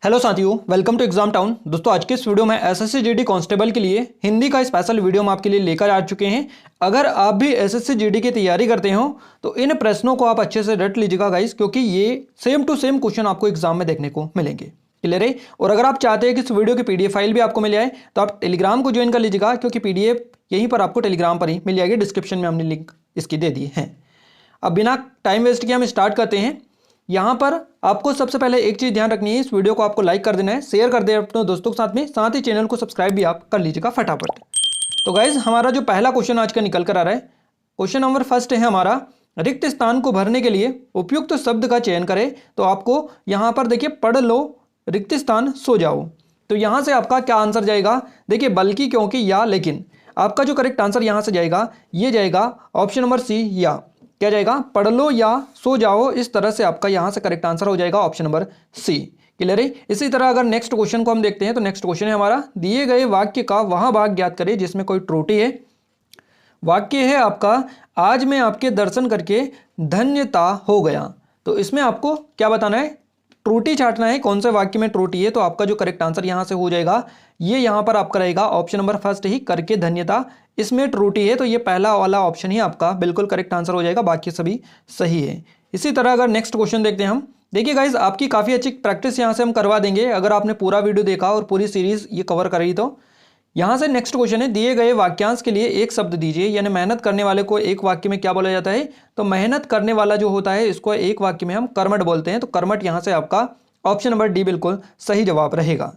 Hello साथियों, welcome to exam town. दोस्तों, आज के इस वीडियो में एसएससी जीडी कांस्टेबल के लिए हिंदी का स्पेशल वीडियो हम आपके लिए लेकर आ चुके हैं। अगर आप भी एसएससी जीडी की तैयारी करते हो तो इन प्रश्नों को आप अच्छे से रट लीजिएगा गाइस, क्योंकि ये सेम टू सेम क्वेश्चन आपको एग्जाम में देखने को मिलेंगे। क्लियर है? और अगर आप चाहते हैं कि इस वीडियो की पीडीएफ फाइल भी आपको मिल जाए तो आप टेलीग्राम को ज्वाइन कर लीजिएगा, क्योंकि पीडीएफ यहीं पर आपको टेलीग्राम पर ही मिल जाएगी। डिस्क्रिप्शन में हमने लिंक इसकी दे दी है। अब बिना टाइम वेस्ट किए हम स्टार्ट करते हैं। यहाँ पर आपको सबसे पहले एक चीज़ ध्यान रखनी है, इस वीडियो को आपको लाइक कर देना है, शेयर कर दें अपने दोस्तों के साथ में, साथ ही चैनल को सब्सक्राइब भी आप कर लीजिएगा फटाफट। तो गाइज, हमारा जो पहला क्वेश्चन आज का निकल कर आ रहा है, क्वेश्चन नंबर फर्स्ट है हमारा, रिक्त स्थान को भरने के लिए उपयुक्त शब्द का चयन करें। तो आपको यहाँ पर देखिए, पढ़ लो रिक्त स्थान सो जाओ। तो यहाँ से आपका क्या आंसर जाएगा? देखिए, बल्कि, क्योंकि, या, लेकिन। आपका जो करेक्ट आंसर यहाँ से जाएगा, ये जाएगा ऑप्शन नंबर सी, या। क्या जाएगा? पढ़ लो या सो जाओ। इस तरह से आपका यहाँ से करेक्ट आंसर हो जाएगा ऑप्शन नंबर सी। क्लियर है? इसी तरह अगर नेक्स्ट क्वेश्चन को हम देखते हैं तो नेक्स्ट क्वेश्चन है हमारा, दिए गए वाक्य का वह भाग ज्ञात करें जिसमें कोई त्रुटि है। वाक्य है आपका, आज मैं आपके दर्शन करके धन्यता हो गया। तो इसमें आपको क्या बताना है? त्रुटि छांटना है, कौन से वाक्य में त्रुटि है। तो आपका जो करेक्ट आंसर यहाँ से हो जाएगा, ये यहाँ पर आपका रहेगा ऑप्शन नंबर फर्स्ट ही, करके धन्यता। इसमें त्रुटि है तो ये पहला वाला ऑप्शन ही आपका बिल्कुल करेक्ट आंसर हो जाएगा, बाकी सभी सही है। इसी तरह अगर नेक्स्ट क्वेश्चन देखते हैं हम, देखिए गाइज, आपकी काफ़ी अच्छी प्रैक्टिस यहाँ से हम करवा देंगे अगर आपने पूरा वीडियो देखा और पूरी सीरीज ये कवर करी। तो यहाँ से नेक्स्ट क्वेश्चन है, दिए गए वाक्यांश के लिए एक शब्द दीजिए। यानी मेहनत करने वाले को एक वाक्य में क्या बोला जाता है? तो मेहनत करने वाला जो होता है, इसको एक वाक्य में हम कर्मठ बोलते हैं। तो कर्मठ यहाँ से आपका ऑप्शन नंबर डी बिल्कुल सही जवाब रहेगा।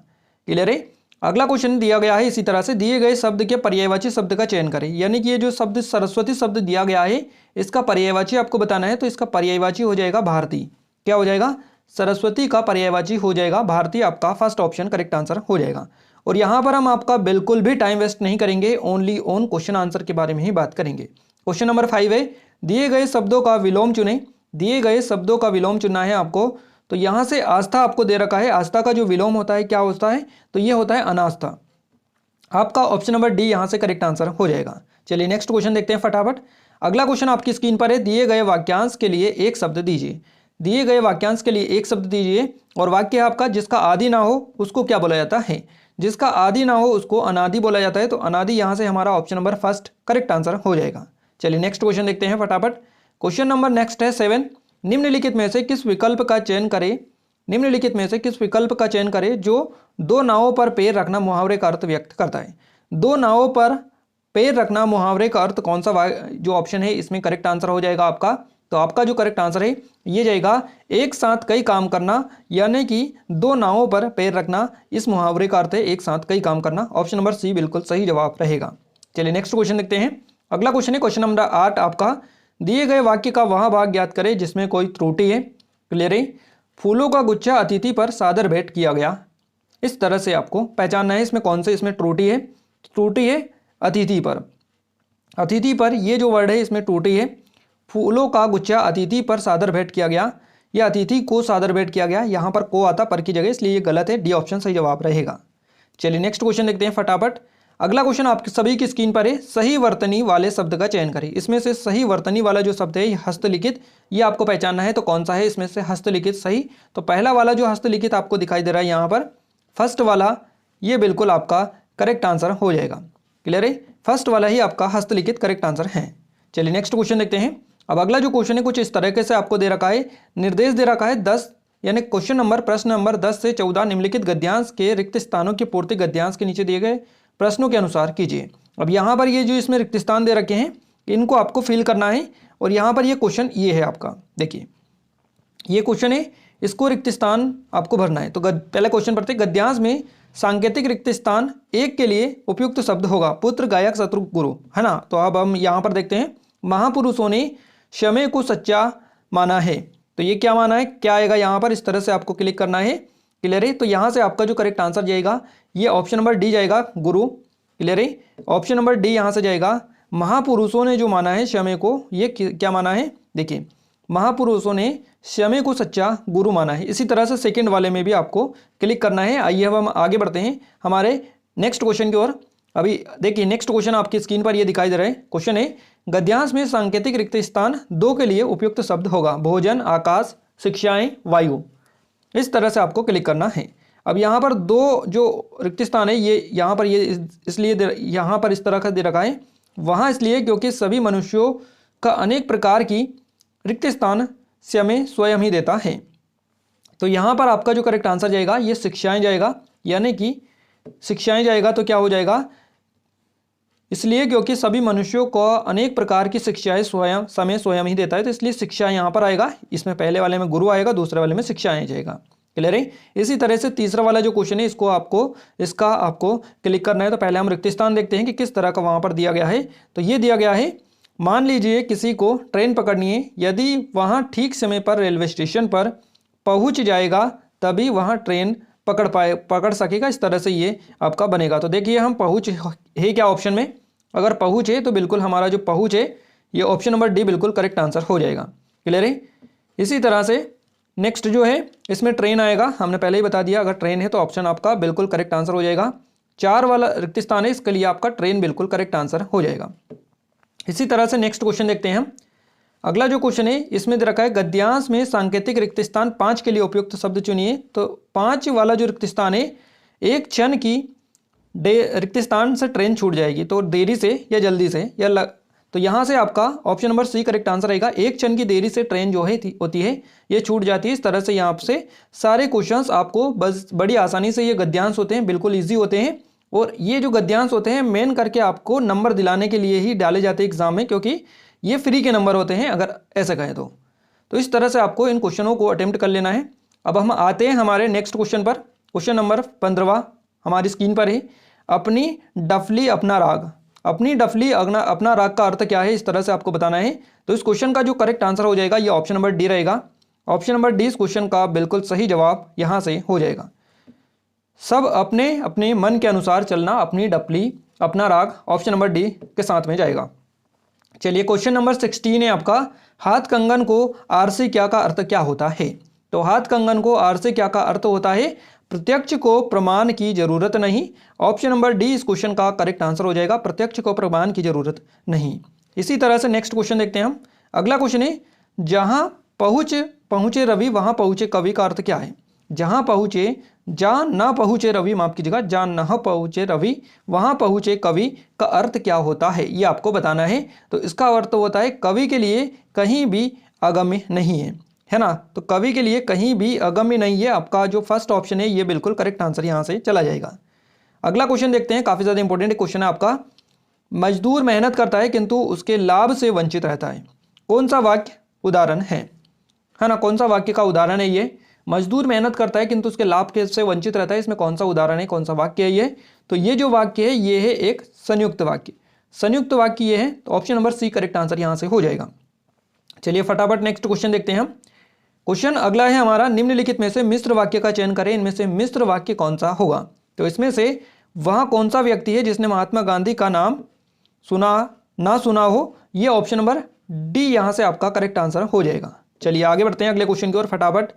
क्लियर है? अगला क्वेश्चन दिया गया है इसी तरह से, दिए गए शब्द के पर्यायवाची शब्द का चयन करें। यानी कि ये जो शब्द सरस्वती शब्द दिया गया है, इसका पर्यायवाची आपको बताना है। तो इसका पर्यायवाची हो जाएगा भारती। क्या हो जाएगा? सरस्वती का पर्यायवाची हो जाएगा भारती। आपका फर्स्ट ऑप्शन करेक्ट आंसर हो जाएगा। और यहाँ पर हम आपका बिल्कुल भी टाइम वेस्ट नहीं करेंगे, ओनली ऑन क्वेश्चन आंसर के बारे में ही बात करेंगे। क्वेश्चन नंबर 5 है, दिए गए शब्दों का विलोम चुनें। दिए गए शब्दों का विलोम चुनना है आपको। तो यहाँ से आस्था आपको दे रखा है, आस्था का जो विलोम होता है क्या होता है? तो ये होता है अनास्था। आपका ऑप्शन नंबर डी यहाँ से करेक्ट आंसर हो जाएगा। चलिए नेक्स्ट क्वेश्चन देखते हैं फटाफट। अगला क्वेश्चन आपकी स्क्रीन पर है, दिए गए वाक्यांश के लिए एक शब्द दीजिए। दिए गए वाक्यांश के लिए एक शब्द दीजिए। और वाक्य है आपका, जिसका आदि ना हो उसको क्या बोला जाता है? जिसका आदि ना हो उसको अनादि बोला जाता है। तो अनादि यहाँ से हमारा option number first correct answer हो जाएगा। चलिए नेक्स्ट क्वेश्चन देखते हैं फटाफट। क्वेश्चन नंबर नेक्स्ट है 7, निम्नलिखित में से किस विकल्प का चयन करें? निम्नलिखित में से किस विकल्प का चयन करें जो दो नावों पर पैर रखना मुहावरे का अर्थ व्यक्त करता है? दो नावों पर पैर रखना मुहावरे का अर्थ कौन सा जो ऑप्शन है इसमें करेक्ट आंसर हो जाएगा आपका? तो आपका जो करेक्ट आंसर है ये जाएगा, एक साथ कई काम करना। यानी कि दो नावों पर पैर रखना, इस मुहावरे का अर्थ है एक साथ कई काम करना। ऑप्शन नंबर सी बिल्कुल सही जवाब रहेगा। चलिए नेक्स्ट क्वेश्चन देखते हैं। अगला क्वेश्चन है क्वेश्चन नंबर 8 आपका, दिए गए वाक्य का वह भाग ज्ञात करें जिसमें कोई त्रुटि है। क्लियर है? फूलों का गुच्छा अतिथि पर सादर भेंट किया गया। इस तरह से आपको पहचानना है इसमें कौन से इसमें त्रुटि है। त्रुटि है अतिथि पर। अतिथि पर ये जो वर्ड है इसमें त्रुटि है। फूलों का गुच्छा अतिथि पर सादर भेंट किया गया, या अतिथि को सादर भेंट किया गया। यहाँ पर को आता पर की जगह, इसलिए ये गलत है। डी ऑप्शन सही जवाब रहेगा। चलिए नेक्स्ट क्वेश्चन देखते हैं फटाफट। अगला क्वेश्चन आपके सभी की स्क्रीन पर है, सही वर्तनी वाले शब्द का चयन करें। इसमें से सही वर्तनी वाला जो शब्द है ये हस्तलिखित, ये आपको पहचानना है। तो कौन सा है इसमें से हस्तलिखित सही? तो पहला वाला जो हस्तलिखित आपको दिखाई दे रहा है यहाँ पर, फर्स्ट वाला, ये बिल्कुल आपका करेक्ट आंसर हो जाएगा। क्लियर है? फर्स्ट वाला ही आपका हस्तलिखित करेक्ट आंसर है। चलिए नेक्स्ट क्वेश्चन देखते हैं। अब अगला जो क्वेश्चन है कुछ इस तरीके से आपको दे रखा है, निर्देश दे रखा है 10, यानी क्वेश्चन नंबर प्रश्न नंबर 10 से 14, निम्नलिखित गद्यांश के रिक्त स्थानों की पूर्ति गद्यांश के नीचे दिए गए प्रश्नों के अनुसार कीजिए। अब यहाँ पर ये जो इसमें रिक्त स्थान दे रखे हैं इनको आपको फिल करना है। और यहाँ पर ये क्वेश्चन ये है आपका, देखिए ये क्वेश्चन है, इसको रिक्त स्थान आपको भरना है। तो पहला क्वेश्चन पढ़ते हैं, गद्यांश में सांकेतिक रिक्त स्थान एक के लिए उपयुक्त शब्द होगा। पुत्र, गायक, शत्रु, गुरु, है ना। तो अब हम यहाँ पर देखते हैं, महापुरुषों ने समय को सच्चा माना है। तो ये क्या माना है, क्या आएगा यहाँ पर? इस तरह से आपको क्लिक करना है। क्लियर है? तो यहाँ से आपका जो करेक्ट आंसर जाएगा ये ऑप्शन नंबर डी जाएगा, गुरु। क्लियर है? ऑप्शन नंबर डी यहाँ से जाएगा। महापुरुषों ने जो माना है समय को, ये क्या माना है? देखिए, महापुरुषों ने समय को सच्चा गुरु माना है। इसी तरह से सेकंड वाले में भी आपको क्लिक करना है। आइए अब हम आगे बढ़ते हैं हमारे नेक्स्ट क्वेश्चन की ओर। अभी देखिए नेक्स्ट क्वेश्चन आपकी स्क्रीन पर ये दिखाई दे रहा है। क्वेश्चन है, गद्यांश में सांकेतिक रिक्त स्थान दो के लिए उपयुक्त शब्द होगा। भोजन, आकाश, शिक्षाएं, वायु। इस तरह से आपको क्लिक करना है। अब यहाँ पर दो जो रिक्त स्थान है ये यहाँ पर ये इसलिए यहाँ पर इस तरह का दे रखा है, वहाँ इसलिए क्योंकि सभी मनुष्यों का अनेक प्रकार की रिक्त स्थान समय स्वयं ही देता है। तो यहाँ पर आपका जो करेक्ट आंसर जाएगा ये शिक्षाएं जाएगा, यानी कि शिक्षाएं जाएगा तो क्या हो जाएगा, इसलिए क्योंकि सभी मनुष्यों को अनेक प्रकार की शिक्षाएं समय स्वयं ही देता है, तो इसलिए शिक्षा यहाँ पर आएगा। इसमें पहले वाले में गुरु आएगा, दूसरे वाले में शिक्षाएं जाएगा। क्लियर है। इसी तरह से तीसरा वाला जो क्वेश्चन है इसका आपको क्लिक करना है। तो पहले हम रिक्त स्थान देखते हैं कि किस तरह का वहाँ पर दिया गया है। तो ये दिया गया है, मान लीजिए किसी को ट्रेन पकड़नी है, यदि वहाँ ठीक समय पर रेलवे स्टेशन पर पहुँच जाएगा तभी वहाँ ट्रेन पकड़ सकेगा। इस तरह से ये आपका बनेगा। तो देखिए हम पहुँच है क्या ऑप्शन में, अगर पहुँच है तो बिल्कुल हमारा जो पहुँच है ये ऑप्शन नंबर डी बिल्कुल करेक्ट आंसर हो जाएगा। क्लियर है। इसी तरह से नेक्स्ट जो है इसमें ट्रेन आएगा, हमने पहले ही बता दिया, अगर ट्रेन है तो ऑप्शन आपका बिल्कुल करेक्ट आंसर हो जाएगा। 4 वाला रिक्त स्थान है, इसके लिए आपका ट्रेन बिल्कुल करेक्ट आंसर हो जाएगा। इसी तरह से नेक्स्ट क्वेश्चन देखते हैं हम। अगला जो क्वेश्चन है इसमें दे रखा है गद्यांश में सांकेतिक रिक्त स्थान 5 के लिए उपयुक्त शब्द चुनिए। तो 5 वाला जो रिक्त स्थान है, एक क्षण की रिक्त स्थान से ट्रेन छूट जाएगी, तो देरी से या जल्दी से या तो यहाँ से आपका option number C correct answer रहेगा। एक क्षण की देरी से ट्रेन जो है होती है ये छूट जाती है। इस तरह से यहाँ से सारे क्वेश्चंस आपको बस बड़ी आसानी से, ये गद्यांश होते हैं, बिल्कुल ईजी होते हैं। और ये जो गद्यांश होते हैं मेन करके आपको नंबर दिलाने के लिए ही डाले जाते हैं एग्जाम में, क्योंकि ये फ्री के नंबर होते हैं अगर ऐसा कहें तो इस तरह से आपको इन क्वेश्चनों को अटेम्प्ट कर लेना है। अब हम आते हैं हमारे नेक्स्ट क्वेश्चन पर। क्वेश्चन नंबर 15 हमारी स्क्रीन पर है। अपनी डफली अपना राग। अपनी डफली अपना राग का अर्थ क्या है, इस तरह से आपको बताना है। तो इस क्वेश्चन का जो करेक्ट आंसर हो जाएगा ये ऑप्शन नंबर डी रहेगा। ऑप्शन नंबर डी इस क्वेश्चन का बिल्कुल सही जवाब यहाँ से हो जाएगा। सब अपने अपने मन के अनुसार चलना, अपनी डफली अपना राग ऑप्शन नंबर डी के साथ में जाएगा। चलिए क्वेश्चन नंबर 16 है आपका, हाथ कंगन को आर से क्या का अर्थ क्या होता है। तो हाथ कंगन को आर से क्या का अर्थ होता है, प्रत्यक्ष को प्रमाण की जरूरत नहीं। ऑप्शन नंबर डी इस क्वेश्चन का करेक्ट आंसर हो जाएगा, प्रत्यक्ष को प्रमाण की जरूरत नहीं। इसी तरह से नेक्स्ट क्वेश्चन देखते हैं हम। अगला क्वेश्चन है, जहां पहुंचे रवि वहां पहुंचे कवि का अर्थ क्या है। जहां पहुंचे, जहां न पहुंचे रवि, माफ कीजिएगा, जहां न पहुंचे रवि वहां पहुंचे कवि का अर्थ क्या होता है, ये आपको बताना है। तो इसका अर्थ होता है कवि के लिए कहीं भी अगम्य नहीं है ना। तो कवि के लिए कहीं भी अगम्य नहीं है। आपका जो फर्स्ट ऑप्शन है ये बिल्कुल करेक्ट आंसर यहाँ से चला जाएगा। अगला क्वेश्चन देखते हैं, काफ़ी ज़्यादा इंपॉर्टेंट क्वेश्चन है आपका। मजदूर मेहनत करता है किंतु उसके लाभ से वंचित रहता है, कौन सा वाक्य उदाहरण है ना, कौन सा वाक्य का उदाहरण है ये। मजदूर मेहनत करता है किंतु उसके लाभ से वंचित रहता है, इसमें कौन सा उदाहरण है, कौन सा वाक्य है ये। तो ये जो वाक्य है ये है एक संयुक्त वाक्य। संयुक्त वाक्य ये है, तो option number C correct answer यहाँ से हो जाएगा। चलिए फटाफट नेक्स्ट क्वेश्चन देखते हैं हम। क्वेश्चन अगला है हमारा, निम्नलिखित में से मिश्र वाक्य का चयन करें, इनमें से मिश्र वाक्य कौन सा होगा। तो इसमें से वह कौन सा व्यक्ति है जिसने महात्मा गांधी का नाम ना सुना हो, ये ऑप्शन नंबर डी यहाँ से आपका करेक्ट आंसर हो जाएगा। चलिए आगे बढ़ते हैं अगले क्वेश्चन की ओर फटाफट।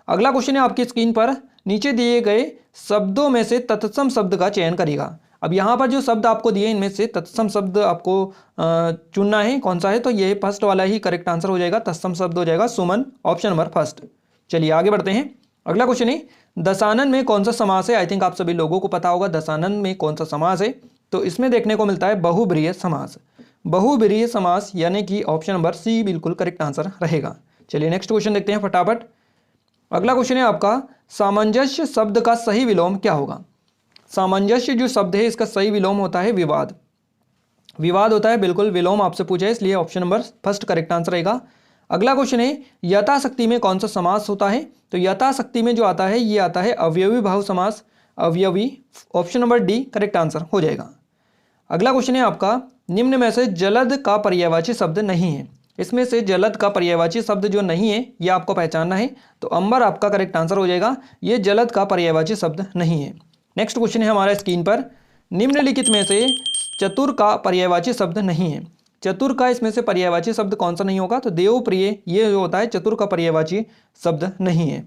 अगला क्वेश्चन है आपकी स्क्रीन पर, नीचे दिए गए शब्दों में से तत्सम शब्द का चयन करेगा। अब यहाँ पर जो शब्द आपको दिए इनमें से तत्सम शब्द आपको चुनना है, कौन सा है, तो ये फर्स्ट वाला ही करेक्ट आंसर हो जाएगा। तत्सम शब्द हो जाएगा सुमन, ऑप्शन नंबर फर्स्ट। चलिए आगे बढ़ते हैं। अगला क्वेश्चन है, दशानन में कौन सा समास है। आई थिंक आप सभी लोगों को पता होगा दशानन में कौन सा समास है। तो इसमें देखने को मिलता है बहुब्रीहि समास। बहुब्रीहि समास यानी कि ऑप्शन नंबर सी बिल्कुल करेक्ट आंसर रहेगा। चलिए नेक्स्ट क्वेश्चन देखते हैं फटाफट। अगला क्वेश्चन है आपका, सामंजस्य शब्द का सही विलोम क्या होगा। सामंजस्य जो शब्द है इसका सही विलोम होता है विवाद। विवाद होता है बिल्कुल, विलोम आपसे पूछा है, इसलिए option number first correct answer रहेगा। अगला क्वेश्चन है, यथाशक्ति में कौन सा समास होता है। तो यथाशक्ति में जो आता है ये आता है अवयवी भाव समास, अवयवी, option number D correct answer हो जाएगा। अगला क्वेश्चन है आपका, निम्न में से जलद का पर्यायवाची शब्द नहीं है। इसमें से जलद का पर्यायवाची शब्द जो नहीं है ये आपको पहचानना है। तो अंबर आपका करेक्ट आंसर हो जाएगा, ये जलद का पर्यायवाची शब्द नहीं है। नेक्स्ट क्वेश्चन है हमारा स्क्रीन पर, निम्नलिखित में से चतुर का पर्यायवाची शब्द नहीं है। चतुर का इसमें से पर्यायवाची शब्द कौन सा नहीं होगा। तो देवप्रिय ये जो होता है चतुर का पर्यायवाची शब्द नहीं है।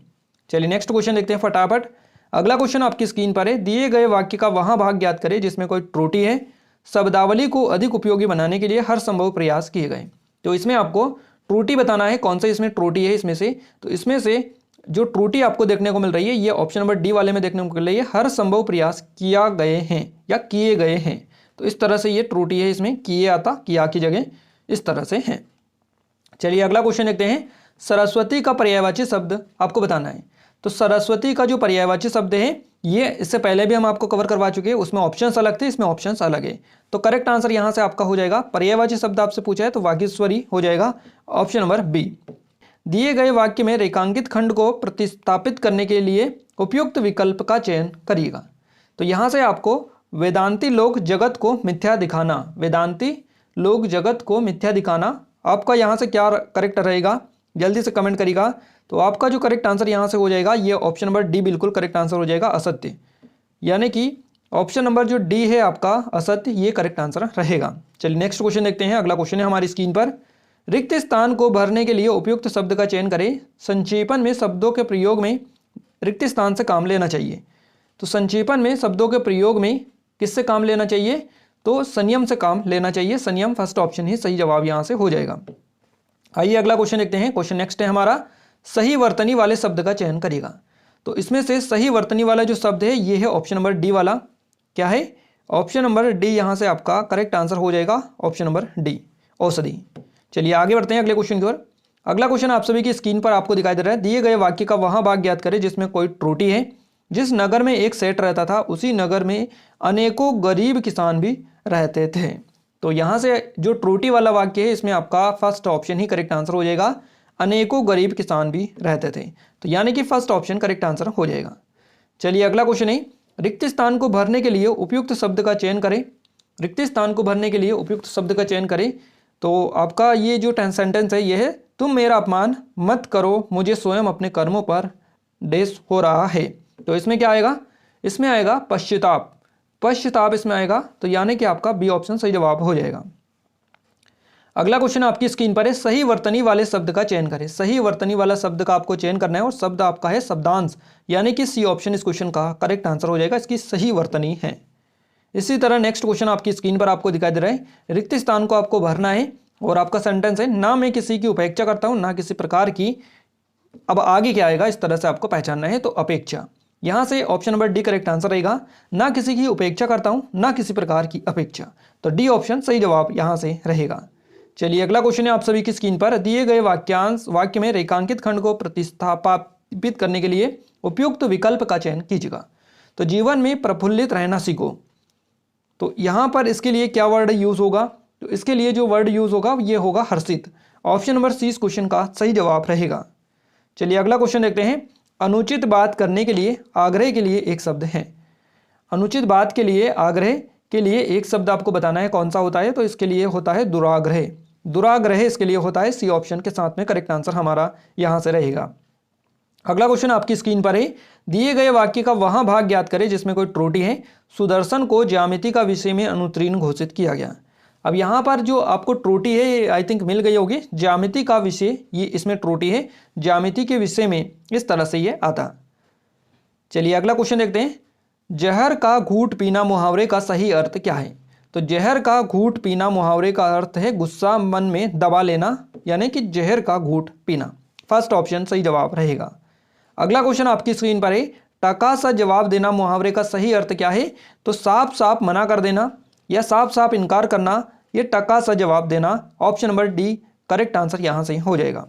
चलिए नेक्स्ट क्वेश्चन देखते हैं फटाफट। अगला क्वेश्चन आपकी स्क्रीन पर है, दिए गए वाक्य का वहां भाग ज्ञात करें जिसमें कोई त्रुटि है। शब्दावली को अधिक उपयोगी बनाने के लिए हर संभव प्रयास किए गए। तो इसमें आपको त्रुटि बताना है, कौन सा इसमें त्रुटि है इसमें से। तो इसमें से जो त्रुटि आपको देखने को मिल रही है ये ऑप्शन नंबर डी वाले में देखने को मिल रही है, हर संभव प्रयास किया गए हैं या किए गए हैं। तो इस तरह से ये त्रुटि है, इसमें किए आता किया की जगह इस तरह से है। चलिए अगला क्वेश्चन देखते हैं। सरस्वती का पर्यायवाची शब्द आपको बताना है। तो सरस्वती का जो पर्यायवाची शब्द है ये इससे पहले भी हम आपको कवर करवा चुके हैं, उसमें ऑप्शंस अलग थे, इसमें ऑप्शंस अलग है। तो करेक्ट आंसर यहाँ से आपका हो जाएगा, पर्यायवाची शब्द आपसे पूछा है तो वागीश्वरी हो जाएगा, ऑप्शन नंबर बी। दिए गए वाक्य में रेखांकित खंड को प्रतिस्थापित करने के लिए उपयुक्त विकल्प का चयन करिएगा। तो यहाँ से आपको वेदांती लोक जगत को मिथ्या दिखाना, वेदांती लोक जगत को मिथ्या दिखाना, आपका यहाँ से क्या करेक्ट रहेगा, जल्दी से कमेंट करिएगा। तो आपका जो करेक्ट आंसर यहाँ से हो जाएगा ये ऑप्शन नंबर डी बिल्कुल करेक्ट आंसर हो जाएगा, असत्य। यानी कि ऑप्शन नंबर जो डी है आपका असत्य, ये करेक्ट आंसर रहेगा। चलिए नेक्स्ट क्वेश्चन देखते हैं। अगला क्वेश्चन है हमारी स्क्रीन पर, रिक्त स्थान को भरने के लिए उपयुक्त शब्द का चयन करें। संक्षेपण में शब्दों के प्रयोग में रिक्त स्थान से काम लेना चाहिए। तो संक्षेपण में शब्दों के प्रयोग में किससे काम लेना चाहिए, तो संयम से काम लेना चाहिए। संयम फर्स्ट ऑप्शन ही सही जवाब यहाँ से हो जाएगा। आइए अगला क्वेश्चन देखते हैं। क्वेश्चन नेक्स्ट है हमारा, सही वर्तनी वाले शब्द का चयन करेगा। तो इसमें से सही वर्तनी वाला जो शब्द है ये है ऑप्शन नंबर डी वाला, क्या है, ऑप्शन नंबर डी यहाँ से आपका करेक्ट आंसर हो जाएगा, ऑप्शन नंबर डी, औषधि। चलिए आगे बढ़ते हैं अगले क्वेश्चन की ओर। अगला क्वेश्चन आप सभी की स्क्रीन पर आपको दिखाई दे रहा है, दिए गए वाक्य का वहाँ भाग ज्ञात करें जिसमें कोई त्रुटि है। जिस नगर में एक सेठ रहता था उसी नगर में अनेकों गरीब किसान भी रहते थे। तो यहाँ से जो त्रुटि वाला वाक्य है इसमें आपका फर्स्ट ऑप्शन ही करेक्ट आंसर हो जाएगा, अनेकों गरीब किसान भी रहते थे। तो यानी कि फर्स्ट ऑप्शन करेक्ट आंसर हो जाएगा। चलिए अगला क्वेश्चन है, रिक्त स्थान को भरने के लिए उपयुक्त शब्द का चयन करें। रिक्त स्थान को भरने के लिए उपयुक्त शब्द का चयन करें। तो आपका ये जो सेंटेंस है ये है, तुम मेरा अपमान मत करो, मुझे स्वयं अपने कर्मों पर डेस हो रहा है। तो इसमें क्या आएगा, इसमें आएगा पश्चाताप, पश्चाताप इसमें आएगा। तो यानी कि आपका बी ऑप्शन सही जवाब हो जाएगा। अगला क्वेश्चन आपकी स्क्रीन पर है, सही वर्तनी वाले शब्द का चयन करें। सही वर्तनी वाला शब्द का आपको चयन करना है और शब्द आपका है शब्दांश, यानी कि सी ऑप्शन इस क्वेश्चन का करेक्ट आंसर हो जाएगा, इसकी सही वर्तनी है। इसी तरह नेक्स्ट क्वेश्चन आपकी स्क्रीन पर आपको दिखाई दे रहा है, रिक्त स्थान को आपको भरना है और आपका सेंटेंस है, ना मैं किसी की उपेक्षा करता हूँ ना किसी प्रकार की। अब आगे क्या आएगा इस तरह से आपको पहचानना है, तो अपेक्षा, यहाँ से option number D correct answer रहेगा, ना किसी की उपेक्षा करता हूँ ना किसी प्रकार की अपेक्षा। तो डी ऑप्शन सही जवाब यहाँ से रहेगा। चलिए अगला क्वेश्चन है आप सभी की स्क्रीन पर, दिए गए वाक्य में रेखांकित खंड को प्रतिस्थापित करने के लिए उपयुक्त विकल्प का चयन कीजिएगा। तो जीवन में प्रफुल्लित रहना सीखो। तो यहाँ पर इसके लिए क्या वर्ड यूज होगा, तो इसके लिए जो वर्ड यूज होगा ये होगा हर्षित। ऑप्शन नंबर सी इस क्वेश्चन का सही जवाब रहेगा। चलिए अगला क्वेश्चन देखते हैं, अनुचित बात करने के लिए आग्रह के लिए एक शब्द है। अनुचित बात के लिए आग्रह के लिए एक शब्द आपको बताना है, कौन सा होता है, तो इसके लिए होता है दुराग्रह। दुराग्रह इसके लिए होता है, सी ऑप्शन के साथ में करेक्ट आंसर हमारा यहाँ से रहेगा। अगला क्वेश्चन आपकी स्क्रीन पर है, दिए गए वाक्य का वहाँ भाग ज्ञात करें जिसमें कोई त्रुटि है। सुदर्शन को ज्यामिति का विषय में अनुत्तीर्ण घोषित किया गया। अब यहाँ पर जो आपको त्रुटि है आई थिंक मिल गई होगी, ज्यामिति का विषय, ये इसमें त्रुटि है, ज्यामिति के विषय में इस तरह से ये आता। चलिए अगला क्वेश्चन देखते हैं, जहर का घूंट पीना मुहावरे का सही अर्थ क्या है। तो जहर का घूंट पीना मुहावरे का अर्थ है गुस्सा मन में दबा लेना, यानी कि जहर का घूंट पीना। फर्स्ट ऑप्शन सही जवाब रहेगा। अगला क्वेश्चन आपकी स्क्रीन पर है, टका सा जवाब देना मुहावरे का सही अर्थ क्या है। तो साफ साफ मना कर देना या साफ साफ इनकार करना, ये टका सा जवाब देना। Option number D correct answer यहाँ से हो जाएगा।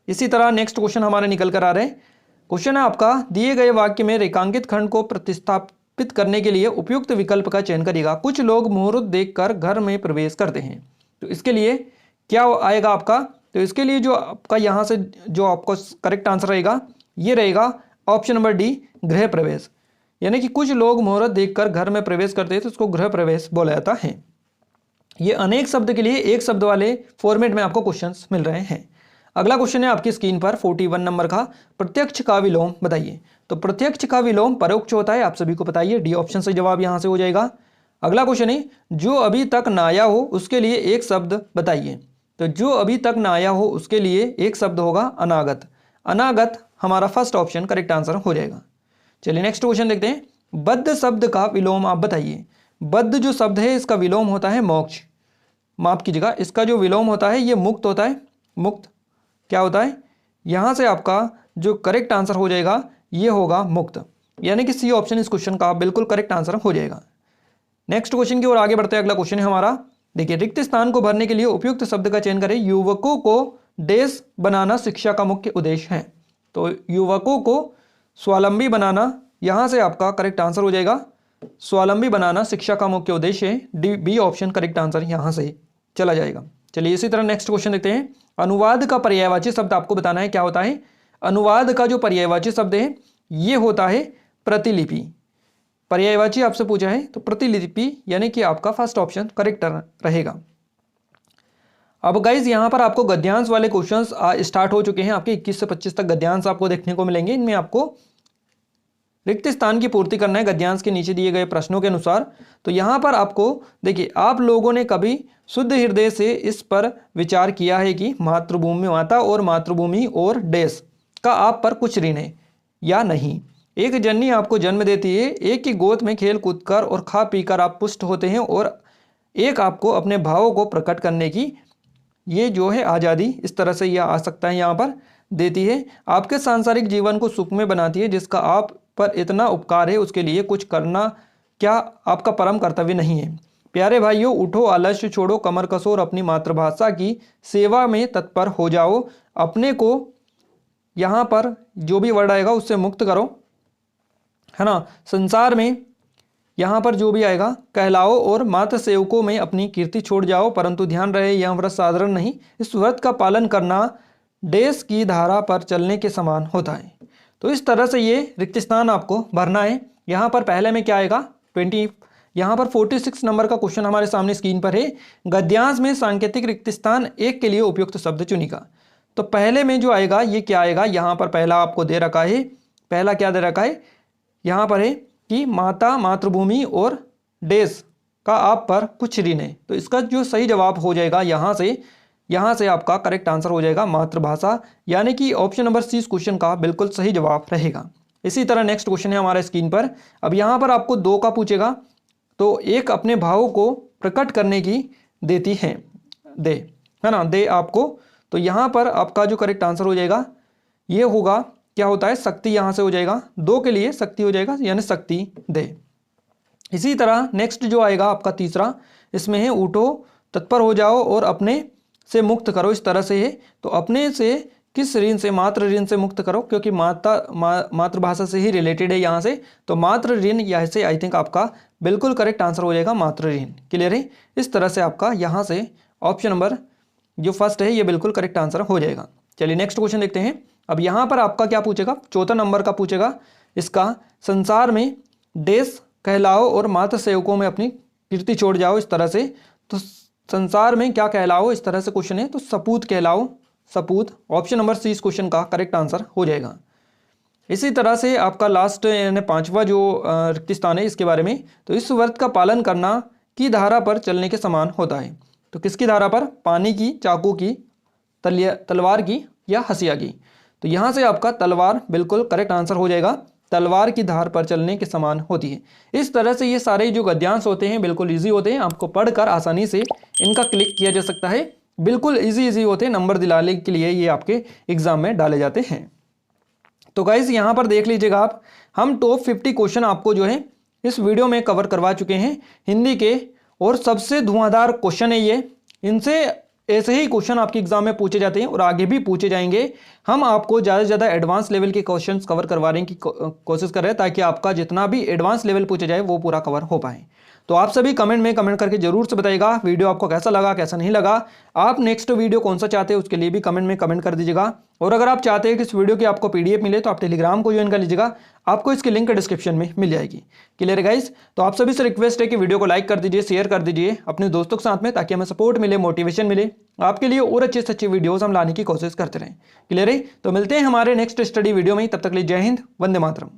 इसी तरह नेक्स्ट क्वेश्चन हमारे निकल कर आ रहे हैं। क्वेश्चन है आपका, दिए गए वाक्य में रेखांकित खंड को प्रतिस्थापित करने के लिए उपयुक्त विकल्प का चयन करिएगा। कुछ लोग मुहूर्त देखकर घर में प्रवेश करते हैं। तो इसके लिए क्या आएगा आपका, तो इसके लिए जो आपका यहाँ से जो आपको करेक्ट आंसर रहेगा ये रहेगा ऑप्शन नंबर डी, गृह प्रवेश। यानी कि कुछ लोग मुहूर्त देखकर घर में प्रवेश करते हैं तो उसको गृह प्रवेश बोला जाता है। ये अनेक शब्द के लिए एक शब्द वाले फॉर्मेट में आपको क्वेश्चंस मिल रहे हैं। अगला क्वेश्चन है आपकी स्क्रीन पर 41 नंबर का, प्रत्यक्ष का विलोम बताइए। तो प्रत्यक्ष का विलोम परोक्ष होता है, आप सभी को बताइए, डी ऑप्शन से जवाब यहाँ से हो जाएगा। अगला क्वेश्चन है, जो अभी तक ना आया हो उसके लिए एक शब्द बताइए। तो जो अभी तक ना आया हो उसके लिए एक शब्द होगा अनागत। अनागत हमारा फर्स्ट ऑप्शन करेक्ट आंसर हो जाएगा। चलिए नेक्स्ट क्वेश्चन देखते हैं, बद्ध शब्द का विलोम आप बताइए। बद्ध जो शब्द है इसका विलोम होता है मोक्ष, माफ कीजिएगा, इसका जो विलोम होता है ये मुक्त होता है। मुक्त क्या होता है, यहाँ से आपका जो करेक्ट आंसर हो जाएगा ये होगा मुक्त, यानी कि सी ऑप्शन इस क्वेश्चन का बिल्कुल करेक्ट आंसर हो जाएगा। नेक्स्ट क्वेश्चन की ओर आगे बढ़ते हैं। अगला क्वेश्चन है हमारा, देखिए रिक्त स्थान को भरने के लिए उपयुक्त शब्द का चयन करें। युवकों को देश बनाना शिक्षा का मुख्य उद्देश्य है। तो युवकों को स्वावलंबी बनाना, यहां से आपका करेक्ट आंसर हो जाएगा स्वावलंबी बनाना शिक्षा का मुख्य उद्देश्य है। D B option correct answer यहां से चला जाएगा। चलिए इसी तरह नेक्स्ट क्वेश्चन देखते हैं। अनुवाद का पर्यायवाची शब्द आपको बताना है क्या होता है। अनुवाद का जो पर्यायवाची शब्द है ये होता है प्रतिलिपि। पर्यायवाची आपसे पूछा है तो प्रतिलिपि, यानी कि आपका फर्स्ट ऑप्शन करेक्ट रहेगा। अब गाइज यहाँ पर आपको गद्यांश वाले क्वेश्चंस स्टार्ट हो चुके हैं। आपके 21 से 25 तक गद्यांश आपको देखने को मिलेंगे। इनमें आपको रिक्त स्थान की पूर्ति करना है गद्यांश के नीचे दिए गए प्रश्नों के अनुसार। तो यहाँ पर आपको देखिए, आप लोगों ने कभी शुद्ध हृदय से इस पर विचार किया है कि मातृभूमि माता और मातृभूमि और देश का आप पर कुछ ऋण है या नहीं। एक जननी आपको जन्म देती है, एक की गोद में खेल कूद कर और खा पी कर आप पुष्ट होते हैं, और एक आपको अपने भावों को प्रकट करने की ये जो है आज़ादी, इस तरह से यह आ सकता है यहाँ पर, देती है। आपके सांसारिक जीवन को सुखमय बनाती है। जिसका आप पर इतना उपकार है उसके लिए कुछ करना क्या आपका परम कर्तव्य नहीं है। प्यारे भाइयों, उठो, आलस्य छोड़ो, कमर कसो और अपनी मातृभाषा की सेवा में तत्पर हो जाओ। अपने को यहाँ पर जो भी वर्ड आएगा उससे मुक्त करो, है ना। संसार में यहाँ पर जो भी आएगा कहलाओ और मात्र सेवकों में अपनी कीर्ति छोड़ जाओ। परंतु ध्यान रहे यह व्रत साधारण नहीं, इस व्रत का पालन करना देश की धारा पर चलने के समान होता है। तो इस तरह से ये रिक्त स्थान आपको भरना है। यहाँ पर पहले में क्या आएगा 20, यहाँ पर 46 नंबर का क्वेश्चन हमारे सामने स्क्रीन पर है। गद्यांश में सांकेतिक रिक्त स्थान एक के लिए उपयुक्त शब्द चुनिका। तो पहले में जो आएगा ये क्या आएगा, यहाँ पर पहला आपको दे रखा है। पहला क्या दे रखा है, यहाँ पर है कि माता, मातृभूमि और देश का आप पर कुछ ऋण है। तो इसका जो सही जवाब हो जाएगा यहाँ से आपका करेक्ट आंसर हो जाएगा मातृभाषा, यानी कि ऑप्शन नंबर सी इस क्वेश्चन का बिल्कुल सही जवाब रहेगा। इसी तरह नेक्स्ट क्वेश्चन है हमारे स्क्रीन पर। अब यहाँ पर आपको दो का पूछेगा, तो एक अपने भावों को प्रकट करने की देती है, है ना, दे आपको। तो यहाँ पर आपका जो करेक्ट आंसर हो जाएगा ये होगा, क्या होता है, शक्ति, यहाँ से हो जाएगा दो के लिए शक्ति हो जाएगा, यानी शक्ति दे। इसी तरह नेक्स्ट जो आएगा आपका तीसरा, इसमें है उठो, तत्पर हो जाओ और अपने से मुक्त करो, इस तरह से है। तो अपने से किस ऋण से, मातृ ऋण से मुक्त करो, क्योंकि मातृभाषा से ही रिलेटेड है यहाँ से। तो मातृ ऋण यहाँ से आई थिंक आपका बिल्कुल करेक्ट आंसर हो जाएगा मातृ ऋण। क्लियर है। इस तरह से आपका यहाँ से ऑप्शन नंबर जो फर्स्ट है ये बिल्कुल करेक्ट आंसर हो जाएगा। चलिए नेक्स्ट क्वेश्चन देखते हैं। अब यहाँ पर आपका क्या पूछेगा, चौथा नंबर का पूछेगा। इसका संसार में देश कहलाओ और मात्र सेवकों में अपनी कीर्ति छोड़ जाओ, इस तरह से। तो संसार में क्या कहलाओ, इस तरह से क्वेश्चन है, तो सपूत कहलाओ, सपूत। ऑप्शन नंबर सी इस क्वेश्चन का करेक्ट आंसर हो जाएगा। इसी तरह से आपका लास्ट यानी पांचवा जो रिक्त स्थान है इसके बारे में, तो इस व्रत का पालन करना की धारा पर चलने के समान होता है। तो किसकी धारा पर, पानी की, चाकू की, तलवार की या हसिया की। तो यहाँ से आपका तलवार बिल्कुल करेक्ट आंसर हो जाएगा, तलवार की धार पर चलने के समान होती है। इस तरह से ये सारे जो गद्यांश होते हैं बिल्कुल इजी होते हैं, आपको पढ़कर आसानी से इनका क्लिक किया जा सकता है। बिल्कुल इजी होते हैं, नंबर दिलाने के लिए ये आपके एग्जाम में डाले जाते हैं। तो गाइज यहाँ पर देख लीजिएगा आप, हम टॉप 50 क्वेश्चन आपको जो है इस वीडियो में कवर करवा चुके हैं हिंदी के, और सबसे धुआंधार क्वेश्चन है ये। इनसे ऐसे ही क्वेश्चन आपके एग्जाम में पूछे जाते हैं और आगे भी पूछे जाएंगे। हम आपको ज़्यादा से ज़्यादा एडवांस लेवल के क्वेश्चंस कवर करवाने की कोशिश कर रहे हैं, ताकि आपका जितना भी एडवांस लेवल पूछे जाए वो पूरा कवर हो पाए। तो आप सभी कमेंट में कमेंट करके जरूर से बताइएगा वीडियो आपको कैसा लगा, कैसा नहीं लगा। आप नेक्स्ट वीडियो कौन सा चाहते हैं उसके लिए भी कमेंट में कमेंट कर दीजिएगा। और अगर आप चाहते हैं कि इस वीडियो की आपको PDF मिले तो आप टेलीग्राम को ज्वाइन कर लीजिएगा, आपको इसकी लिंक डिस्क्रिप्शन में मिल जाएगी। क्लियर है गाइस। तो आप सभी से रिक्वेस्ट है कि वीडियो को लाइक कर दीजिए, शेयर कर दीजिए अपने दोस्तों के साथ में, ताकि हमें सपोर्ट मिले, मोटिवेशन मिले, आपके लिए और अच्छे से अच्छी वीडियोस हम लाने की कोशिश करते रहें। क्लियर है। तो मिलते हैं हमारे नेक्स्ट स्टडी वीडियो में, तब तक के लिए जय हिंद, वंदे मातरम।